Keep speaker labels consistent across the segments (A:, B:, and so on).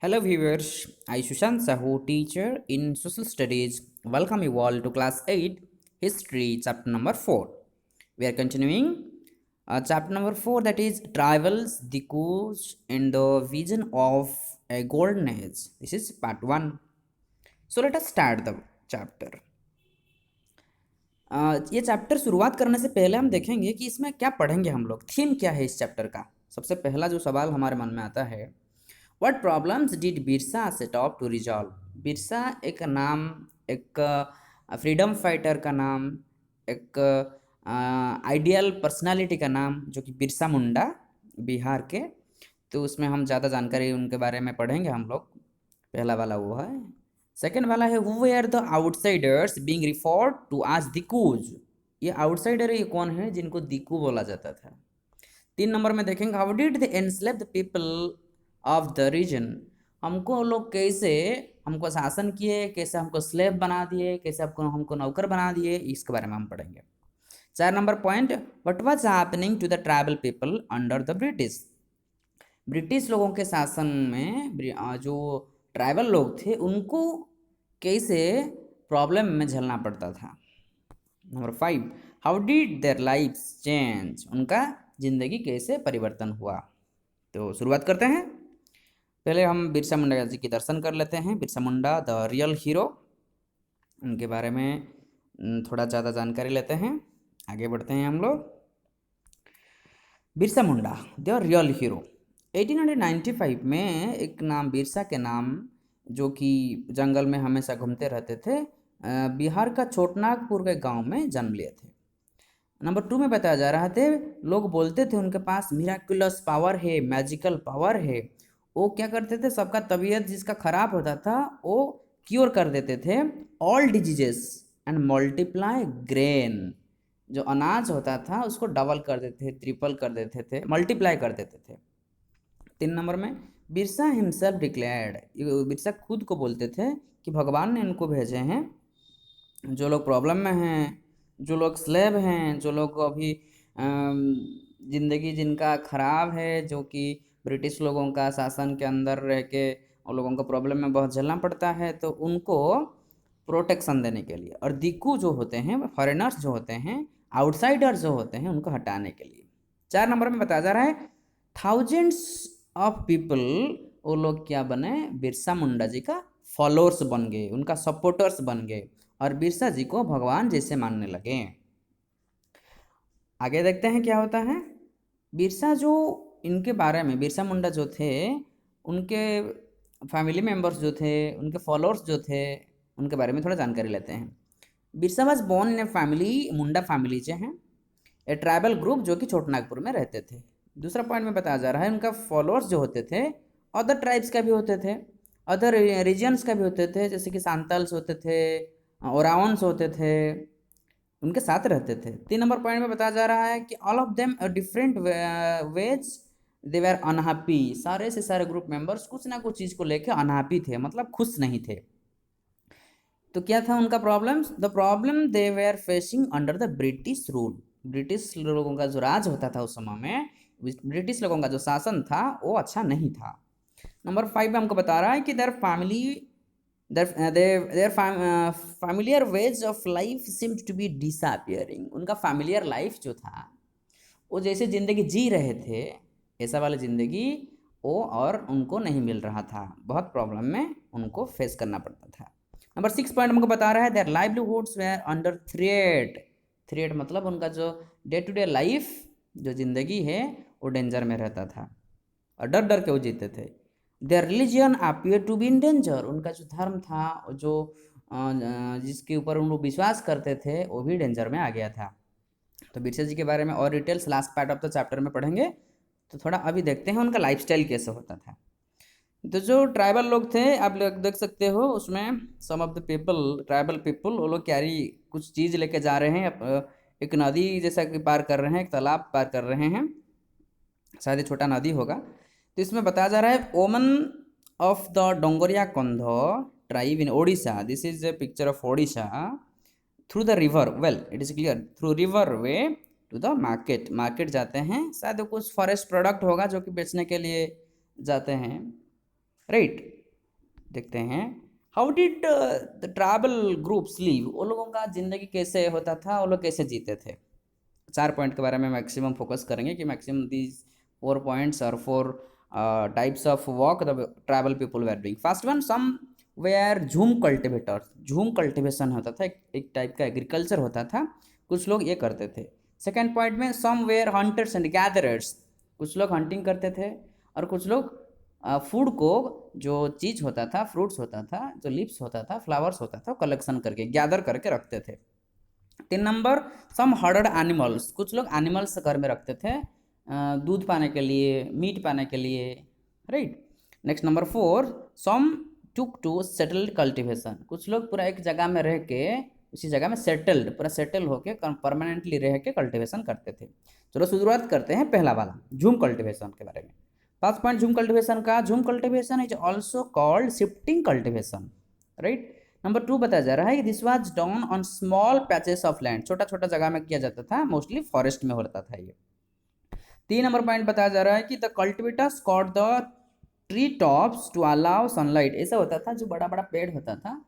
A: Hello viewers, I Sushant Sahu, teacher in Social Studies. Welcome you all to class 8 History chapter number 4. We are continuing chapter number 4, that is Travels, the Coast and the Vision of a Golden Age. This is part 1. So let us start the chapter. ये chapter शुरुआत करने से पहले हम देखेंगे कि इसमें क्या पढ़ेंगे हम लोग, थीम क्या है इस चैप्टर का। सबसे पहला जो सवाल हमारे मन में आता है, what problems did Birsa set out to resolve. Birsa एक नाम, एक फ्रीडम फाइटर का नाम, एक आइडियल पर्सनालिटी का नाम जो कि बिरसा मुंडा, बिहार के। तो उसमें हम ज़्यादा जानकारी उनके बारे में पढ़ेंगे हम लोग। पहला वाला वो है। सेकेंड वाला है who were the outsiders being referred to as dikus. ये आउटसाइडर ये कौन है जिनको दिकू बोला जाता था। 3 नंबर में देखेंगे how did they enslave the people of the region. हमको लोग कैसे हमको शासन किए, कैसे हमको स्लेव बना दिए, कैसे हमको नौकर बना दिए, इसके बारे में हम पढ़ेंगे। 4 नंबर point, what was happening to the tribal people under the British. British लोगों के शासन में जो ट्राइबल लोग थे उनको कैसे प्रॉब्लम में झेलना पड़ता था। Number 5, how did their lifes change. उनका जिंदगी कैसे परिवर्तन हुआ। तो शुरुआत करते हैं। पहले हम बिरसा मुंडा जी के दर्शन कर लेते हैं। Birsa Munda the real hero, उनके बारे में थोड़ा ज़्यादा जानकारी लेते हैं। आगे बढ़ते हैं हम लोग। Birsa Munda the real hero. 1895 में एक नाम बिरसा के नाम, जो कि जंगल में हमेशा घूमते रहते थे, बिहार का छोटनागपुर के गांव में जन्म लिए थे। नंबर 2 में बताया जा रहा थे, लोग बोलते थे उनके पास मिराकुलस पावर है, मैजिकल पावर है। वो क्या करते थे, सबका तबीयत जिसका खराब होता था वो क्योर कर देते थे, all diseases and multiply grain. जो अनाज होता था उसको डबल कर देते थे, ट्रिपल कर देते थे, मल्टीप्लाई कर देते थे। 3 नंबर में बिरसा हिमसेल्फ डिक्लेयर्ड, बिरसा खुद को बोलते थे कि भगवान ने इनको भेजे हैं, जो लोग प्रॉब्लम में हैं, जो लोग स्लेव हैं, जो लोग अभी ज़िंदगी जिनका ख़राब है, जो कि ब्रिटिश लोगों का शासन के अंदर रह के उन लोगों को प्रॉब्लम में बहुत झेलना पड़ता है, तो उनको प्रोटेक्शन देने के लिए। और दिक्कू जो होते हैं, फॉरेनर्स जो होते हैं, आउटसाइडर्स जो होते हैं, उनको हटाने के लिए। 4 नंबर में बताया जा रहा है, थाउजेंड्स ऑफ पीपल, वो लोग क्या बने, बिरसा मुंडा जी का फॉलोअर्स बन गए, उनका सपोर्टर्स बन गए और बिरसा जी को भगवान जैसे मानने लगे। आगे देखते हैं क्या होता है। बिरसा जो, इनके बारे में बिरसा मुंडा जो थे, उनके फैमिली मेम्बर्स जो थे, उनके फॉलोअर्स जो थे, उनके बारे में थोड़ा जानकारी लेते हैं। Birsa was born in a family, Munda family से हैं, ए ट्राइबल ग्रुप जो कि छोटनागपुर में रहते थे। दूसरा पॉइंट में बताया जा रहा है, उनका फॉलोअर्स जो होते थे अदर ट्राइब्स का भी होते थे, अदर रीजन्स का भी होते थे, जैसे कि सांतल्स होते थे, ओरावंस होते थे, उनके साथ रहते थे। 3 नंबर पॉइंट में बताया जा रहा है कि all of them different ways they were unhappy. सारे से सारे ग्रुप मेंबर्स कुछ ना कुछ चीज़ को लेकर अनहैप्पी थे, मतलब खुश नहीं थे। तो क्या था उनका problems, the problem they were facing under the British rule. British लोगों का जो राज होता था उस समय में, ब्रिटिश लोगों का जो शासन था वो अच्छा नहीं था। नंबर 5 में हमको बता रहा है कि their family, their familiar ways of life seemed to be disappearing. उनका फैमिलियर लाइफ जो था, वो जैसे ज़िंदगी जी रहे थे ऐसा वाली ज़िंदगी वो और उनको नहीं मिल रहा था, बहुत प्रॉब्लम में उनको फेस करना पड़ता था। नंबर 6 पॉइंट हमको बता रहा है, their livelihoods were under threat. Threat मतलब उनका जो डे टू डे लाइफ, जो ज़िंदगी है, वो डेंजर में रहता था और डर डर के वो जीते थे। Their religion appear to be in danger. उनका जो धर्म था, जो जिसके ऊपर उन लोग विश्वास करते थे, वो भी डेंजर में आ गया था। तो बिरसा जी के बारे में और details last part of the chapter में पढ़ेंगे। तो थोड़ा अभी देखते हैं उनका लाइफस्टाइल कैसे होता था। तो जो ट्राइबल लोग थे, आप लोग देख सकते हो उसमें, some of the people, tribal people, वो लोग कैरी कुछ चीज़ लेके जा रहे हैं, एक नदी जैसा कि पार कर रहे हैं, एक तालाब पार कर रहे हैं, शायद ये छोटा नदी होगा। तो इसमें बताया जा रहा है, woman of the Dongria Kondh tribe in Odisha, this is a picture of Odisha, through the river, well it is clear, through river way to the market. Market जाते हैं, शायद कुछ फॉरेस्ट प्रोडक्ट होगा जो कि बेचने के लिए जाते हैं। राइट। देखते हैं how did the travel groups leave, वो लोगों का ज़िंदगी कैसे होता था, वो लोग कैसे जीते थे। 4 पॉइंट के बारे में मैक्सिमम फोकस करेंगे कि मैक्सिमम दीज 4 पॉइंट्स और 4 types of work the tribal people were doing. First one, some were jhum cultivator, jhum cultivation होता था, एक टाइप का एग्रीकल्चर होता था, कुछ लोग ये करते थे। सेकेंड पॉइंट में सम वेयर हंटर्स एंड गैदरर्स, कुछ लोग हंटिंग करते थे और कुछ लोग फूड को, जो चीज़ होता था, फ्रूट्स होता था, जो लिप्स होता था, फ्लावर्स होता था, कलेक्शन करके गैदर करके रखते थे। 3 नंबर, सम हर्डड एनिमल्स, कुछ लोग एनिमल्स घर में रखते थे दूध पाने के लिए, मीट पाने के लिए, right. Next number 4, some took to settled cultivation, कुछ लोग पूरा एक जगह में रह के, उसी जगह में सेटल्ड, पूरा सेटल होके परमानेंटली रह के कल्टिवेशन करते थे। चलो शुरुआत करते हैं पहला वाला झूम कल्टिवेशन के बारे में। फर्स्ट पॉइंट झूम कल्टिवेशन का, झूम cultivation is also called shifting cultivation, right. Number 2 बताया जा रहा है कि this was done on small patches of land, छोटा छोटा जगह में किया जाता था, मोस्टली फॉरेस्ट में होता था ये। 3 नंबर पॉइंट बताया जा रहा है कि the cultivators cut the tree tops to allow sunlight, ऐसा होता था जो बड़ा बड़ा पेड़ होता था,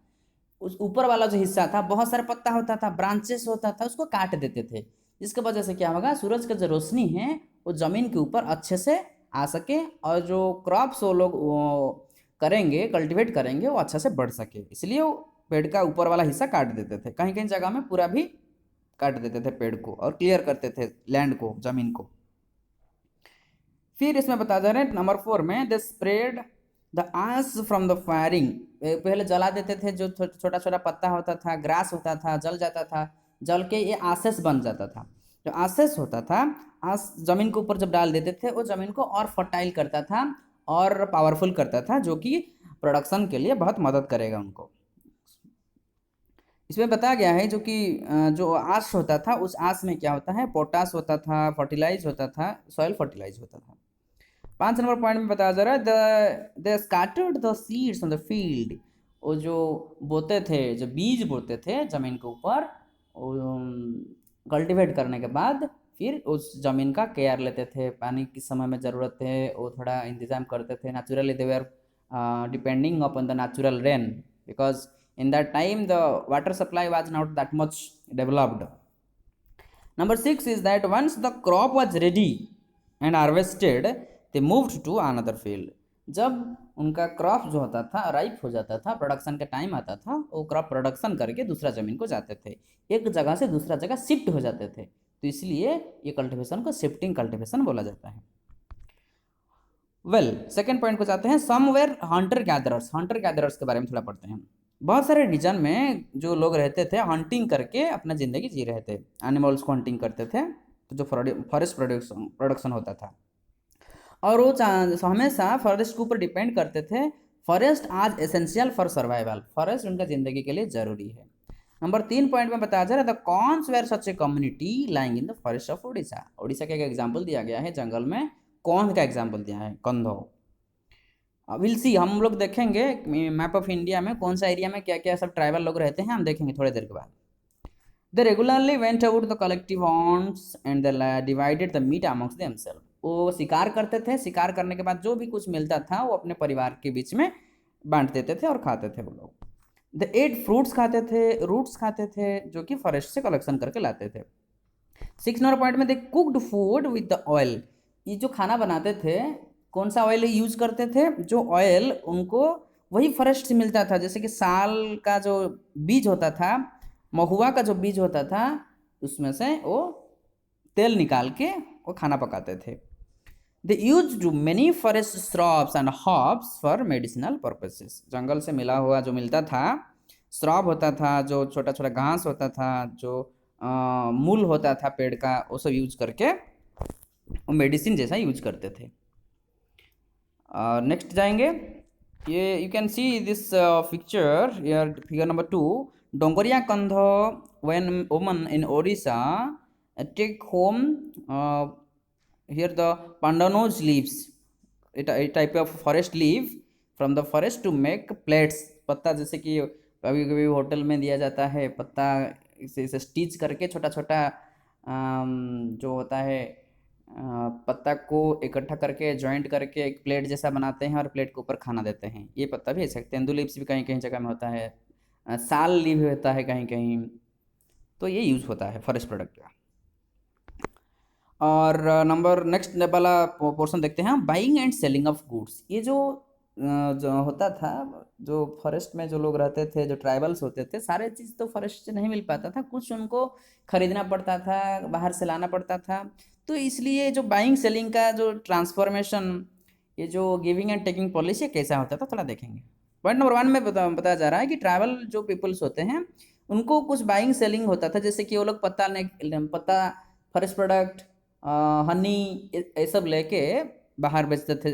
A: उस ऊपर वाला जो हिस्सा था, बहुत सारा पत्ता होता था, ब्रांचेस होता था, उसको काट देते थे, जिसके वजह से क्या होगा, सूरज का जो रोशनी है वो जमीन के ऊपर अच्छे से आ सके और जो क्रॉप्स वो लोग करेंगे, कल्टीवेट करेंगे, वो अच्छा से बढ़ सके, इसलिए वो पेड़ का ऊपर वाला हिस्सा काट देते थे। कहीं कहीं जगह में पूरा भी काट देते थे पेड़ को और क्लियर करते थे लैंड को, जमीन को। फिर इसमें बता जा रहे हैं नंबर 4 में, the spread the ash from the firing, पहले जला देते थे, जो छोटा छोटा पत्ता होता था, ग्रास होता था, जल जाता था, जल के ये आसेस बन जाता था। जो आसेस होता था, आस जमीन के ऊपर जब डाल देते थे, वो जमीन को और फर्टाइल करता था और पावरफुल करता था, जो कि प्रोडक्शन के लिए बहुत मदद करेगा उनको। इसमें बताया गया है जो कि जो आस होता था, उस आस में क्या होता है, पोटास होता था, फर्टिलाइज होता था, सॉइल फर्टिलाइज होता था। 5 नंबर पॉइंट में बताया जा रहा है the scattered the seeds on the field, वो जो बोते थे, जो बीज बोते थे जमीन के ऊपर, कल्टीवेट करने के बाद फिर उस ज़मीन का केयर लेते थे, पानी किस समय में ज़रूरत है वो थोड़ा इंतज़ाम करते थे। Naturally they were depending upon the natural rain, because in that time the water supply was not that much developed. Number 6 is that once the crop was ready and harvested they moved to another field, जब उनका crop जो होता था ripe हो जाता था, production का time आता था, वो क्रॉप प्रोडक्शन करके दूसरा ज़मीन को जाते थे, एक जगह से दूसरा जगह शिफ्ट हो जाते थे, तो इसलिए ये कल्टिवेशन को शिफ्टिंग कल्टिवेशन बोला जाता है। वेल, सेकेंड पॉइंट को जाते हैं, somewhere Hunter gatherers, Hunter gatherers के बारे में थोड़ा पढ़ते हैं। बहुत सारे रीजन में जो लोग रहते थे, हंटिंग करके अपना ज़िंदगी जी रहे थे, एनिमल्स को हंटिंग करते थे, तो जो फॉरेस्ट प्रोडक्शन होता था, और वो हमेशा फॉरेस्ट के ऊपर डिपेंड करते थे। फॉरेस्ट आज एसेंशियल फॉर सर्वाइवल, फॉरेस्ट उनका ज़िंदगी के लिए ज़रूरी है। नंबर 3 पॉइंट में बताया जा रहा है the Konds were such a community lying in the forest of Orissa, Orissa का एक एग्जाम्पल दिया गया है, जंगल में कौन का एग्जाम्पल दिया है, कंधो। विल सी, हम लोग देखेंगे मैप ऑफ इंडिया में कौन सा एरिया में क्या क्या सब ट्राइबल लोग रहते हैं, हम देखेंगे थोड़ी देर के बाद। They regularly went out the collective haunts and they divided the meat amongst themselves. वो शिकार करते थे, शिकार करने के बाद जो भी कुछ मिलता था वो अपने परिवार के बीच में बांट देते थे और खाते थे वो लोग। द एट फ्रूट्स खाते थे, रूट्स खाते थे, जो कि फॉरेस्ट से कलेक्शन करके लाते थे। 6 नंबर पॉइंट में they cooked food with the oil, ये जो खाना बनाते थे कौन सा ऑयल यूज करते थे, जो ऑयल उनको वही फॉरेस्ट से मिलता था, जैसे कि साल का जो बीज होता था, महुआ का जो बीज होता था, उसमें से वो तेल निकाल के वो खाना पकाते थे। They use to many forest shrubs and herbs for medicinal purposes, जंगल से मिला हुआ जो मिलता था, श्रब होता था, जो छोटा छोटा घास होता था, जो मूल होता था पेड़ का, वो सब यूज करके वो मेडिसिन जैसा यूज करते थे। नेक्स्ट जाएंगे, ये you can see this picture here, figure number 2, Dongria Kondh when women in Odisha take home here the pandanus leaves, a type of forest leaf from the forest to make plates, पत्ता जैसे कि कभी कभी hotel में दिया जाता है, पत्ता इसे स्टिच करके छोटा छोटा जो होता है पत्ता को इकट्ठा करके जॉइंट करके एक प्लेट जैसा बनाते हैं और प्लेट के ऊपर खाना देते हैं, ये पत्ता भी ऐसे तेंदू लीव्स भी कहीं कहीं जगह में होता है, साल लीव होता है कहीं कहीं, तो ये यूज़ होता है फॉरेस्ट प्रोडक्ट का। और नंबर नेक्स्ट वाला पोर्शन देखते हैं, buying and selling of goods. ये जो होता था, जो फॉरेस्ट में जो लोग रहते थे, जो ट्राइबल्स होते थे, सारे चीज़ तो फॉरेस्ट से नहीं मिल पाता था, कुछ उनको खरीदना पड़ता था, बाहर से लाना पड़ता था। तो इसलिए जो बाइंग सेलिंग का जो ट्रांसफॉर्मेशन, ये जो गिविंग एंड टेकिंग पॉलिसी कैसा होता था थोड़ा देखेंगे। पॉइंट नंबर 1 में बताया जा रहा है कि ट्रैवल जो पीपल्स होते हैं उनको कुछ बाइंग सेलिंग होता था, जैसे कि वो लोग पत्ता फॉरेस्ट प्रोडक्ट, हनी, ये सब लेके बाहर बेचते थे,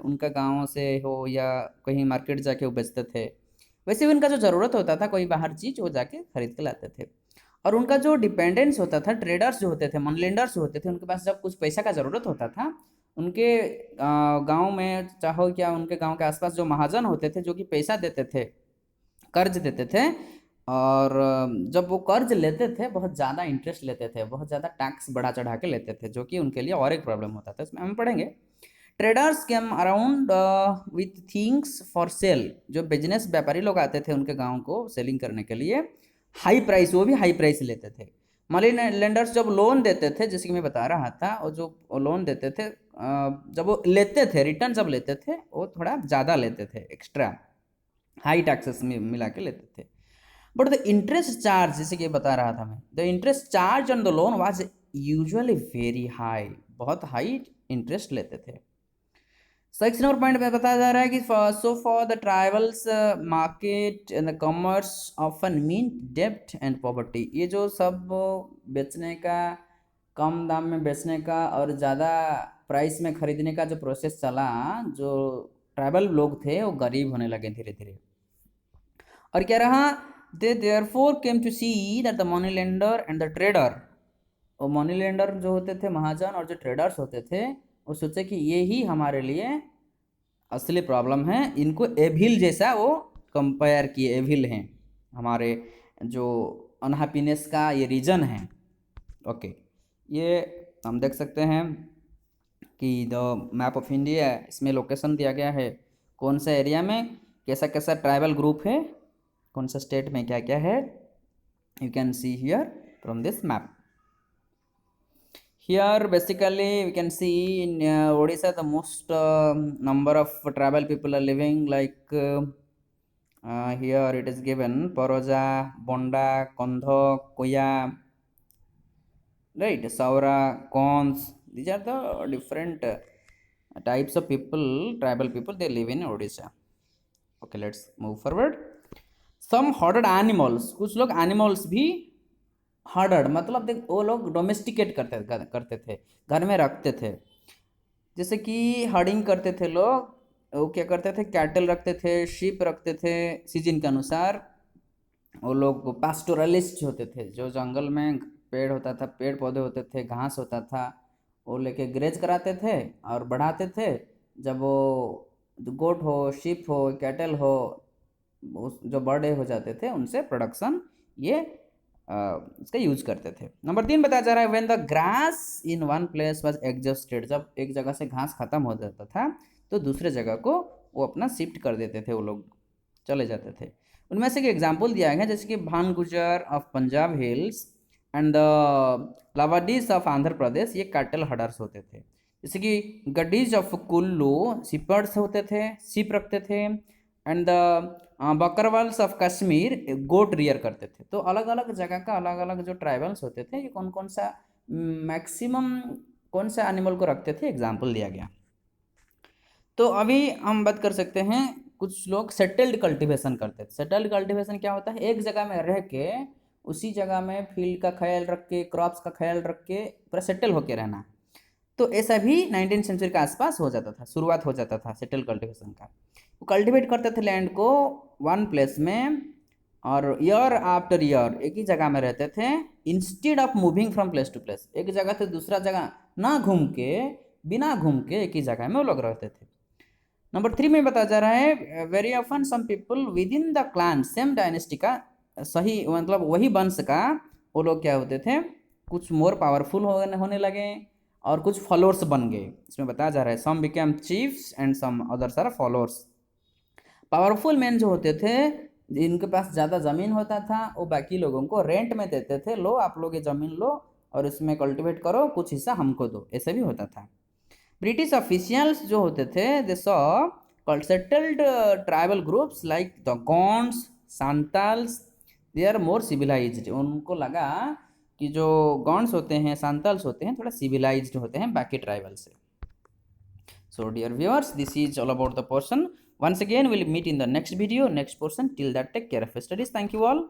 A: उनका गाँव से हो या कहीं मार्केट जाके वो बेचते थे। वैसे भी उनका जो ज़रूरत होता था कोई बाहर चीज़, वो जाके खरीद के लाते थे। और उनका जो डिपेंडेंस होता था, ट्रेडर्स जो होते थे, मनी लेंडर्स जो होते थे, उनके पास जब कुछ पैसा का ज़रूरत होता था, उनके गांव में चाहो क्या उनके गांव के आसपास जो महाजन होते थे, जो कि पैसा देते थे, कर्ज देते थे, और जब वो कर्ज लेते थे बहुत ज़्यादा इंटरेस्ट लेते थे, बहुत ज़्यादा टैक्स बढ़ा चढ़ा के लेते थे, जो कि उनके लिए और एक प्रॉब्लम होता था, इसमें हम पढ़ेंगे। Traders came around with things for sale. जो बिजनेस व्यापारी लोग आते थे उनके गांव को सेलिंग करने के लिए, हाई प्राइस, वो भी हाई प्राइस लेते थे। मनी लेंडर्स जब लोन देते थे, जैसे कि मैं बता रहा था, और जो लोन देते थे, जब वो लेते थे, रिटर्न जब लेते थे, वो थोड़ा ज़्यादा लेते थे, एक्स्ट्रा हाई टैक्सेस में मिला के लेते थे। बट द इंटरेस्ट चार्ज, जैसे कि बता रहा था मैं, the interest charge on the loan was usually very high, बहुत हाई इंटरेस्ट लेते थे। 6 नंबर पॉइंट में बताया जा रहा है कि so for the tribals market and the commerce often mean डेब्ट एंड पॉवर्टी। ये जो सब बेचने का, कम दाम में बेचने का और ज़्यादा प्राइस में खरीदने का जो प्रोसेस चला, जो ट्राइबल लोग थे वो गरीब होने लगे धीरे धीरे। और क्या रहा, they therefore came to see that the money lender and the trader, और मनी लेंडर जो होते थे महाजन, और जो ट्रेडर्स होते थे, वो सोचे कि ये ही हमारे लिए असली प्रॉब्लम है, इनको एविल जैसा वो कंपेयर किए, एविल हैं हमारे जो अनहैप्पीनेस का ये रीजन है। ओके, ये हम देख सकते हैं कि द मैप ऑफ इंडिया, इसमें लोकेशन दिया गया है, कौन सा एरिया में कैसा कैसा ट्राइबल ग्रुप है, कौन सा स्टेट में क्या क्या है, you can see here from this map. Here basically we can see in Odisha the most number of tribal people are living, like here it is given Poroja, Bonda, Kondho, Koya, right, Saura, Kons. These are the different types of people, tribal people, they live in Odisha. Okay, let's move forward. Some herded animals, कुछ लोग animals भी हर्डड, मतलब देख वो लोग domesticate करते थे, घर में रखते थे। जैसे कि हर्डिंग करते थे लोग, वो क्या करते थे, कैटल रखते थे, शीप रखते थे, सीजन के अनुसार। वो लोग पास्टोरलिस्ट होते थे, जो जंगल में पेड़ होता था, पेड़ पौधे होते थे, घास होता था, वो लेके ग्रेज कराते थे और बढ़ाते थे। जब वो गोट हो, शीप हो, कैटल हो, जो बड़े हो जाते थे, उनसे प्रोडक्शन ये इसका यूज करते थे। नंबर 3 बताया जा रहा है, when the grass in one place was exhausted. जब एक जगह से घास खत्म हो जाता था तो दूसरे जगह को वो अपना शिफ्ट कर देते थे, वो लोग चले जाते थे। उनमें से एक एग्जाम्पल दिया गया, जैसे कि Van Gujjar of Punjab hills and the Labadis of Andhra Pradesh, ये कैटल हडर्स होते थे। जैसे कि गडीज ऑफ कुल्लू सिपर्स होते थे, सिप रखते थे, and the Bakarwals of Kashmir goat rear करते थे। तो अलग अलग जगह का अलग अलग जो ट्राइबल्स होते थे, ये कौन कौन सा मैक्सिमम कौन सा एनिमल को रखते थे, एग्जाम्पल दिया गया। तो अभी हम बात कर सकते हैं, कुछ लोग सेटल्ड कल्टीवेशन करते थे। सेटल्ड कल्टीवेशन क्या होता है, एक जगह में रह के उसी जगह में फील्ड का ख्याल रख के, क्रॉप्स का ख्याल रख के पूरा सेटल होके रहना। तो ऐसा भी 19th सेंचुरी के आसपास हो जाता था, शुरुआत हो जाता था सेटल कल्टीवेशन का। वो कल्टीवेट करते थे लैंड को वन प्लेस में, और ईयर आफ्टर ईयर एक ही जगह में रहते थे, instead of moving from place to place. एक जगह से दूसरा जगह ना घूम के, बिना घूम के एक ही जगह में वो लोग रहते थे। नंबर 3 में बताया जा रहा है, very often some people within the clan same dynasty का, सही मतलब वही वंश का वो लोग क्या होते थे, कुछ मोर पावरफुल होने लगे, और कुछ फॉलोअर्स बन गए। इसमें बताया जा रहा है some became chiefs and some others are followers. Powerful man जो होते थे, जिनके पास ज़्यादा ज़मीन होता था, वो बाकी लोगों को रेंट में देते थे, लो आप लोग ये ज़मीन लो और इसमें कल्टीवेट करो, कुछ हिस्सा हमको दो, ऐसे भी होता था। ब्रिटिश ऑफिशियल्स जो होते थे, they saw settled tribal groups like the Gonds, Santals, they are more civilised. उनको लगा कि जो गॉन्ड्स होते हैं, सांताल्स होते हैं, थोड़ा सिविलाइज्ड होते हैं बाकी ट्राइबल से। So dear viewers, this is all about the portion. Once again, we'll meet in the next video, next portion. Till that, take care of your studies. Thank you all.